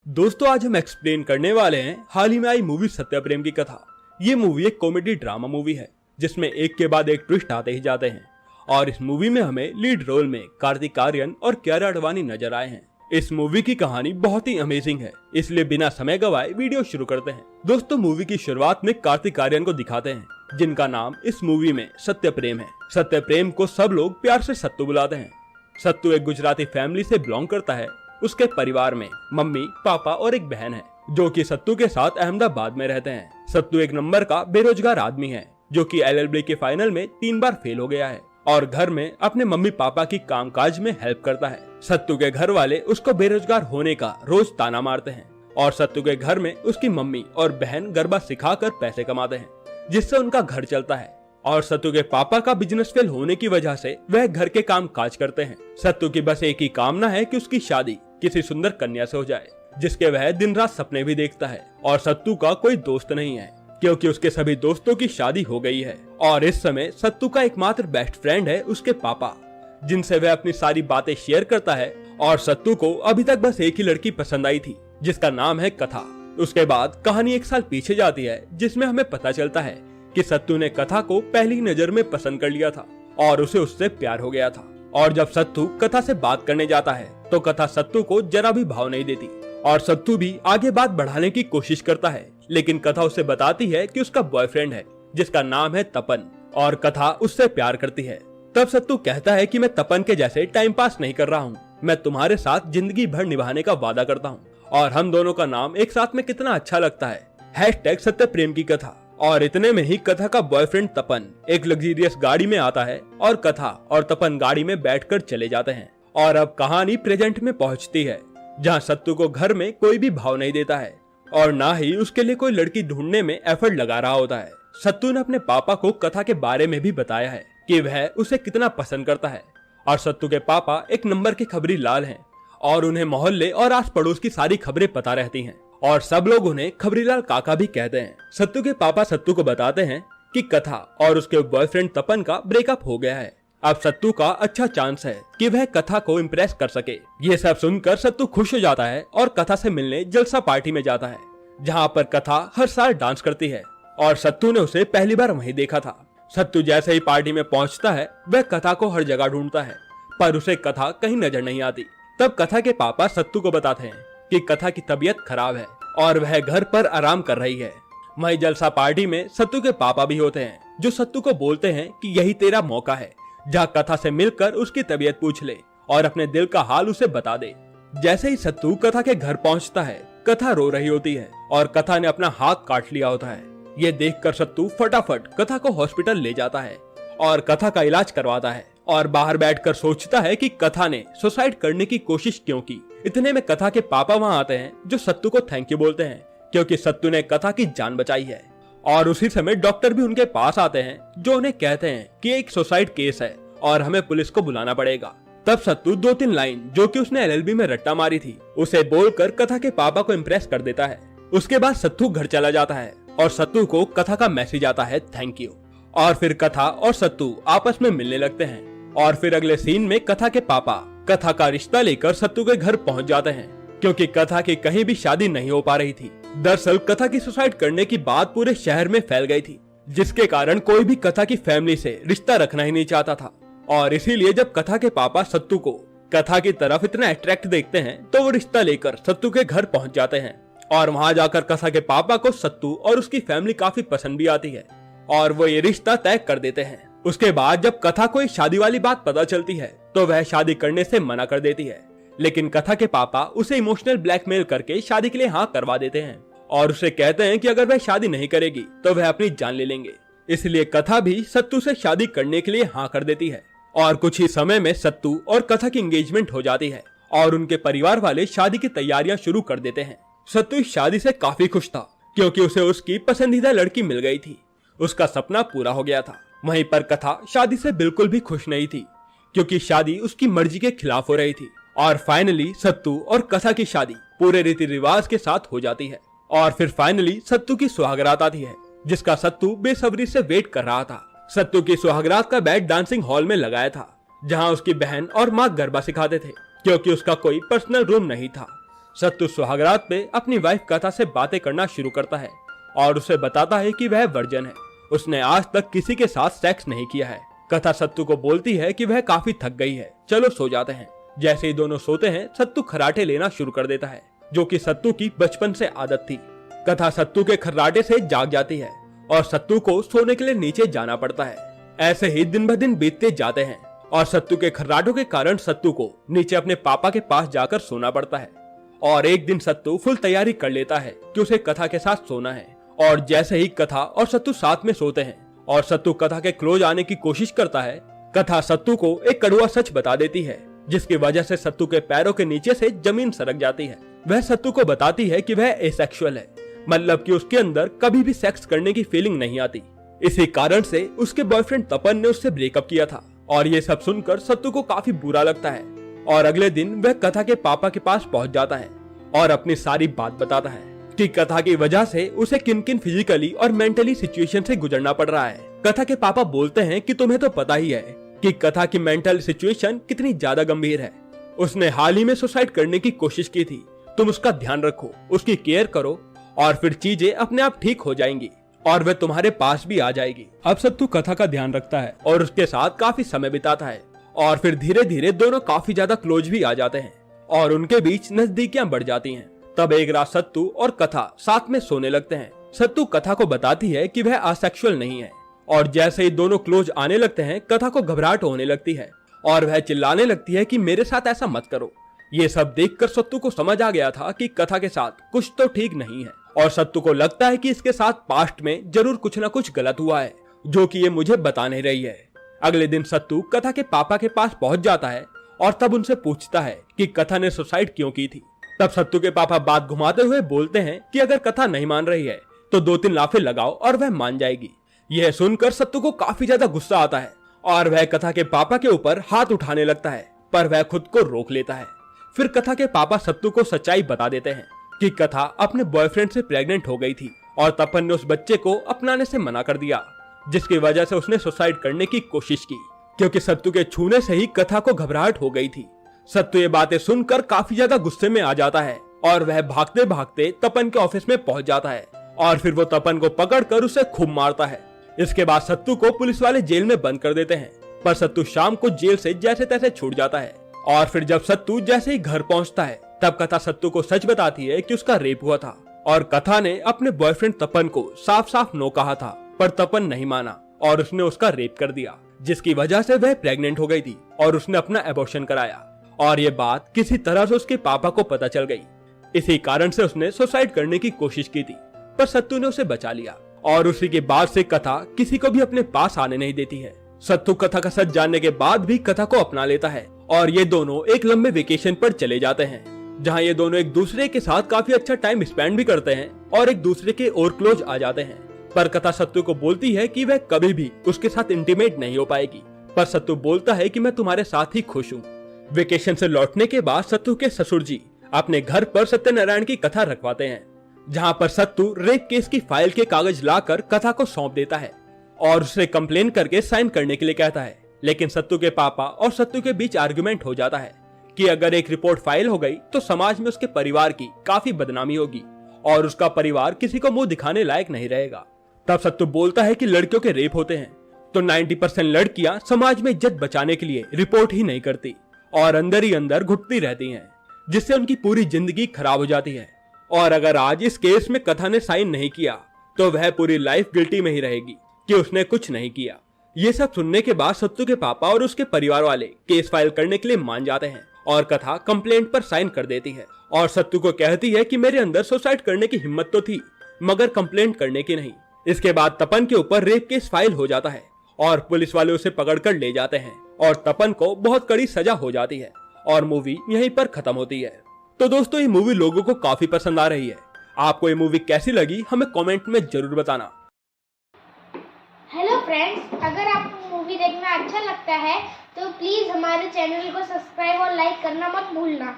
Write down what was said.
दोस्तों आज हम एक्सप्लेन करने वाले हैं हाल ही में आई मूवी सत्यप्रेम की कथा। ये मूवी एक कॉमेडी ड्रामा मूवी है जिसमें एक के बाद एक ट्विस्ट आते ही जाते हैं और इस मूवी में हमें लीड रोल में कार्तिक आर्यन और कियारा आडवाणी नजर आए हैं। इस मूवी की कहानी बहुत ही अमेजिंग है, इसलिए बिना समय गवाए वीडियो शुरू करते हैं। दोस्तों मूवी की शुरुआत में कार्तिक आर्यन को दिखाते हैं जिनका नाम इस मूवी में सत्यप्रेम है। सत्यप्रेम को सब लोग प्यार से सत्तू बुलाते हैं। सत्तू एक गुजराती फैमिली से बिलोंग करता है। उसके परिवार में मम्मी, पापा और एक बहन है जो कि सत्तू के साथ अहमदाबाद में रहते हैं। सत्तू एक नंबर का बेरोजगार आदमी है जो कि LLB के फाइनल में 3 बार फेल हो गया है और घर में अपने मम्मी पापा की कामकाज में हेल्प करता है। सत्तू के घर वाले उसको बेरोजगार होने का रोज ताना मारते हैं और सत्तू के घर में उसकी मम्मी और बहन गरबा सिखाकर पैसे कमाते हैं जिससे उनका घर चलता है। और सत्तू के पापा का बिजनेस फेल होने की वजह से वह घर के काम काज करते हैं। सत्तू की बस एक ही कामना है कि उसकी शादी किसी सुंदर कन्या से हो जाए जिसके वह दिन रात सपने भी देखता है। और सत्तू का कोई दोस्त नहीं है क्योंकि उसके सभी दोस्तों की शादी हो गई है। और इस समय सत्तू का एकमात्र बेस्ट फ्रेंड है उसके पापा, जिनसे वह अपनी सारी बातें शेयर करता है। और सत्तू को अभी तक बस एक ही लड़की पसंद आई थी जिसका नाम है कथा। उसके बाद कहानी 1 साल पीछे जाती है जिसमें हमें पता चलता है कि सत्तू ने कथा को पहली नजर में पसंद कर लिया था और उसे उससे प्यार हो गया था। और जब सत्तू कथा से बात करने जाता है तो कथा सत्तू को जरा भी भाव नहीं देती और सत्तू भी आगे बात बढ़ाने की कोशिश करता है, लेकिन कथा उसे बताती है कि उसका बॉयफ्रेंड है जिसका नाम है तपन और कथा उससे प्यार करती है। तब सत्तू कहता है कि मैं तपन के जैसे टाइम पास नहीं कर रहा हूँ, मैं तुम्हारे साथ जिंदगी भर निभाने का वादा करता हूँ और हम दोनों का नाम एक साथ में कितना अच्छा लगता है। #सत्यप्रेम की कथा। और इतने में ही कथा का बॉयफ्रेंड तपन एक लग्जरियस गाड़ी में आता है और कथा और तपन गाड़ी में बैठकर चले जाते हैं। और अब कहानी प्रेजेंट में पहुंचती है जहां सत्तू को घर में कोई भी भाव नहीं देता है और ना ही उसके लिए कोई लड़की ढूंढने में एफर्ट लगा रहा होता है। सत्तू ने अपने पापा को कथा के बारे में भी बताया है कि वह उसे कितना पसंद करता है। और सत्तू के पापा एक नंबर के खबरी लाल हैं और उन्हें मोहल्ले और आस पड़ोस की सारी खबरें पता रहती हैं और सब लोग उन्हें खबरीलाल काका भी कहते हैं। सत्तू के पापा सत्तू को बताते हैं कि कथा और उसके बॉयफ्रेंड तपन का ब्रेकअप हो गया है। अब सत्तू का अच्छा चांस है कि वह कथा को इम्प्रेस कर सके। ये सब सुनकर सत्तू खुश हो जाता है और कथा से मिलने जलसा पार्टी में जाता है जहाँ पर कथा हर साल डांस करती है और सत्तू ने उसे पहली बार वहीं देखा था। सत्तू जैसे ही पार्टी में पहुँचता है वह कथा को हर जगह ढूंढता है पर उसे कथा कहीं नजर नहीं आती। तब कथा के पापा सत्तू को बताते हैं कि कथा की तबीयत खराब है और वह घर पर आराम कर रही है। वहीं जलसा पार्टी में सत्तू के पापा भी होते हैं जो सत्तू को बोलते हैं कि यही तेरा मौका है जहाँ कथा से मिलकर उसकी तबीयत पूछ ले और अपने दिल का हाल उसे बता दे। जैसे ही सत्तू कथा के घर पहुँचता है कथा रो रही होती है और कथा ने अपना हाथ काट लिया होता है। ये देखकर सत्तू फटाफट कथा को हॉस्पिटल ले जाता है और कथा का इलाज करवाता है और बाहर बैठकर सोचता है कि कथा ने सुसाइड करने की कोशिश क्यों की। इतने में कथा के पापा वहां आते हैं जो सत्तू को थैंक यू बोलते हैं क्योंकि सत्तू ने कथा की जान बचाई है। और उसी समय डॉक्टर भी उनके पास आते हैं जो उन्हें कहते हैं कि एक सुसाइड केस है और हमें पुलिस को बुलाना पड़ेगा। तब सत्तू 2-3 लाइन जो कि उसने LLB में रट्टा मारी थी उसे बोलकर कथा के पापा को इम्प्रेस कर देता है। उसके बाद सत्तू घर चला जाता है और सत्तू को कथा का मैसेज आता है थैंक यू। और फिर कथा और सत्तू आपस में मिलने लगते हैं और फिर अगले सीन में कथा के पापा कथा का रिश्ता लेकर सत्तू के घर पहुंच जाते हैं क्योंकि कथा की कहीं भी शादी नहीं हो पा रही थी। दरअसल कथा की सुसाइड करने की बात पूरे शहर में फैल गई थी जिसके कारण कोई भी कथा की फैमिली से रिश्ता रखना ही नहीं चाहता था। और इसीलिए जब कथा के पापा सत्तू को कथा की तरफ इतना अट्रैक्ट देखते हैं तो वो रिश्ता लेकर सत्तू के घर पहुंच जाते हैं। और वहां जाकर कथा के पापा को सत्तू और उसकी फैमिली काफी पसंद भी आती है और वो ये रिश्ता तय कर देते हैं। उसके बाद जब कथा को शादी वाली बात पता चलती है तो वह शादी करने से मना कर देती है, लेकिन कथा के पापा उसे इमोशनल ब्लैकमेल करके शादी के लिए हाँ करवा देते हैं और उसे कहते हैं कि अगर वह शादी नहीं करेगी तो वह अपनी जान ले लेंगे। इसलिए कथा भी सत्तू से शादी करने के लिए हाँ कर देती है और कुछ ही समय में सत्तू और कथा की एंगेजमेंट हो जाती है और उनके परिवार वाले शादी की तैयारियां शुरू कर देते हैं। सत्तू इस शादी से काफी खुश था क्योंकि उसे उसकी पसंदीदा लड़की मिल गई थी, उसका सपना पूरा हो गया था। वहीं पर कथा शादी से बिल्कुल भी खुश नहीं थी क्योंकि शादी उसकी मर्जी के खिलाफ हो रही थी। और फाइनली सत्तू और कथा की शादी पूरे रीति रिवाज के साथ हो जाती है और फिर फाइनली सत्तू की सुहागरात आती है जिसका सत्तू बेसब्री से वेट कर रहा था। सत्तू की सुहागरात का बैट डांसिंग हॉल में लगाया था जहां उसकी बहन और माँ गरबा सिखाते थे क्योंकि उसका कोई पर्सनल रूम नहीं था। सत्तू सुहागरात पे अपनी वाइफ कथा से बातें करना शुरू करता है और उसे बताता है कि वह वर्जन है, उसने आज तक किसी के साथ सेक्स नहीं किया है। कथा सत्तू को बोलती है कि वह काफी थक गई है, चलो सो जाते हैं। जैसे ही दोनों सोते हैं सत्तू खर्राटे लेना शुरू कर देता है, जो कि सत्तू की बचपन से आदत थी। कथा सत्तू के खर्राटे से जाग जाती है और सत्तू को सोने के लिए नीचे जाना पड़ता है। ऐसे ही दिन ब दिन बीतते जाते हैं और सत्तू के खर्राटों के कारण सत्तू को नीचे अपने पापा के पास जाकर सोना पड़ता है। और एक दिन सत्तू फुल तैयारी कर लेता है कि उसे कथा के साथ सोना है। और जैसे ही कथा और सत्तू साथ में सोते हैं और सत्तू कथा के क्लोज आने की कोशिश करता है, कथा सत्तू को एक कड़वा सच बता देती है, जिसकी वजह से सत्तू के पैरों के नीचे से जमीन सरक जाती है। वह सत्तू को बताती है कि वह एसेक्सुअल है, मतलब कि उसके अंदर कभी भी सेक्स करने की फीलिंग नहीं आती। इसी कारण से उसके बॉयफ्रेंड तपन ने उससे ब्रेकअप किया था। और ये सब सुनकर सत्तू को काफी बुरा लगता है और अगले दिन वह कथा के पापा के पास पहुंच जाता है और अपनी सारी बात बताता है कि कथा की वजह से उसे किन किन फिजिकली और मेंटली सिचुएशन से गुजरना पड़ रहा है। कथा के पापा बोलते हैं कि तुम्हें तो पता ही है कि कथा की मेंटल सिचुएशन कितनी ज्यादा गंभीर है। उसने हाल ही में सुसाइड करने की कोशिश की थी, तुम उसका ध्यान रखो, उसकी केयर करो और फिर चीजें अपने आप ठीक हो जाएंगी और वह तुम्हारे पास भी आ जाएगी। अब सत्तू कथा का ध्यान रखता है और उसके साथ काफी समय बिताता है और फिर धीरे धीरे दोनों काफी ज्यादा क्लोज भी आ जाते हैं और उनके बीच नजदीकियां बढ़ जाती हैं। तब एक रात सत्तू और कथा साथ में सोने लगते हैं। सत्तू कथा को बताती है कि वह असेक्सुअल नहीं है और जैसे ही दोनों क्लोज आने लगते हैं कथा को घबराहट होने लगती है और वह चिल्लाने लगती है कि मेरे साथ ऐसा मत करो। ये सब देखकर सत्तू को समझ आ गया था कि कथा के साथ कुछ तो ठीक नहीं है और सत्तू को लगता है कि इसके साथ पास्ट में जरूर कुछ न कुछ गलत हुआ है, जो कि ये मुझे बता नहीं रही है। अगले दिन सत्तू कथा के पापा के पास पहुंच जाता है और तब उनसे पूछता है कि कथा ने सुसाइड क्यों की थी। तब सत्तू के पापा बात घुमाते हुए बोलते हैं कि अगर कथा नहीं मान रही है तो 2-3 लाफे लगाओ और वह मान जाएगी। यह सुनकर सत्तू को काफी ज्यादा गुस्सा आता है और वह कथा के पापा के ऊपर हाथ उठाने लगता है, पर वह खुद को रोक लेता है। फिर कथा के पापा सत्तू को सच्चाई बता देते हैं कि कथा अपने बॉयफ्रेंड से प्रेग्नेंट हो गई थी और तपन ने उस बच्चे को अपनाने से मना कर दिया, जिसकी वजह से उसने सुसाइड करने की कोशिश की, क्योंकि सत्तू के छूने से ही कथा को घबराहट हो गई थी। सत्तू ये बातें सुनकर काफी ज्यादा गुस्से में आ जाता है और वह भागते भागते तपन के ऑफिस में पहुंच जाता है और फिर वो तपन को पकड़कर उसे खूब मारता है। इसके बाद सत्तू को पुलिस वाले जेल में बंद कर देते हैं, पर सत्तू शाम को जेल से जैसे तैसे छूट जाता है। और फिर जब सत्तू जैसे ही घर पहुंचता है तब कथा सत्तू को सच बताती है कि उसका रेप हुआ था और कथा ने अपने बॉयफ्रेंड तपन को साफ साफ नो कहा था, पर तपन नहीं माना और उसने उसका रेप कर दिया, जिसकी वजह से वह प्रेग्नेंट हो गई थी और उसने अपना एबॉर्शन कराया। और ये बात किसी तरह से उसके पापा को पता चल गई। इसी कारण से उसने सुसाइड करने की कोशिश की थी, पर सत्तू ने उसे बचा लिया और उसी के बाद से कथा किसी को भी अपने पास आने नहीं देती है। सत्तू कथा का सच जानने के बाद भी कथा को अपना लेता है और ये दोनों एक लंबे वेकेशन पर चले जाते हैं, जहाँ ये दोनों एक दूसरे के साथ काफी अच्छा टाइम स्पेंड भी करते हैं और एक दूसरे के और क्लोज आ जाते हैं। पर कथा सत्तू को बोलती है कि वह कभी भी उसके साथ इंटीमेट नहीं हो पाएगी, पर सत्तू बोलता है कि मैं तुम्हारे साथ ही खुश हूँ। वेकेशन से लौटने के बाद सत्तू के ससुर जी अपने घर पर सत्यनारायण की कथा रखवाते हैं, जहाँ पर सत्तू रेप केस की फाइल के कागज लाकर कथा को सौंप देता है और उसे कंप्लेन करके साइन करने के लिए कहता है। लेकिन सत्तू के पापा और सत्तू के बीच आर्गुमेंट हो जाता है कि अगर एक रिपोर्ट फाइल हो गई तो समाज में उसके परिवार की काफी बदनामी होगी और उसका परिवार किसी को मुंह दिखाने लायक नहीं रहेगा। तब सत्तू बोलता है कि लड़कियों के रेप होते हैं तो 90% लड़कियां समाज में इज्जत बचाने के लिए रिपोर्ट ही नहीं करती और अंदर ही अंदर घुटती रहती हैं, जिससे उनकी पूरी जिंदगी खराब हो जाती है। और अगर आज इस केस में कथा ने साइन नहीं किया तो वह पूरी लाइफ गिल्टी में ही रहेगी कि उसने कुछ नहीं किया। ये सब सुनने के बाद सत्तू के पापा और उसके परिवार वाले केस फाइल करने के लिए मान जाते हैं और कथा कंप्लेंट पर साइन कर देती है और सत्तू को कहती है कि मेरे अंदर सुसाइड करने की हिम्मत तो थी मगर कंप्लेंट करने की नहीं। इसके बाद तपन के ऊपर रेप केस फाइल हो जाता है और पुलिस वाले उसे पकड़कर ले जाते हैं और तपन को बहुत कड़ी सजा हो जाती है और मूवी यहीं पर खत्म होती है। तो दोस्तों ये मूवी लोगों को काफी पसंद आ रही है। आपको ये मूवी कैसी लगी हमें कमेंट में जरूर बताना। हेलो फ्रेंड्स, अगर आपको मूवी देखना अच्छा लगता है तो प्लीज़ हमारे चैनल को सब्सक्राइब और लाइक करना मत भूलना।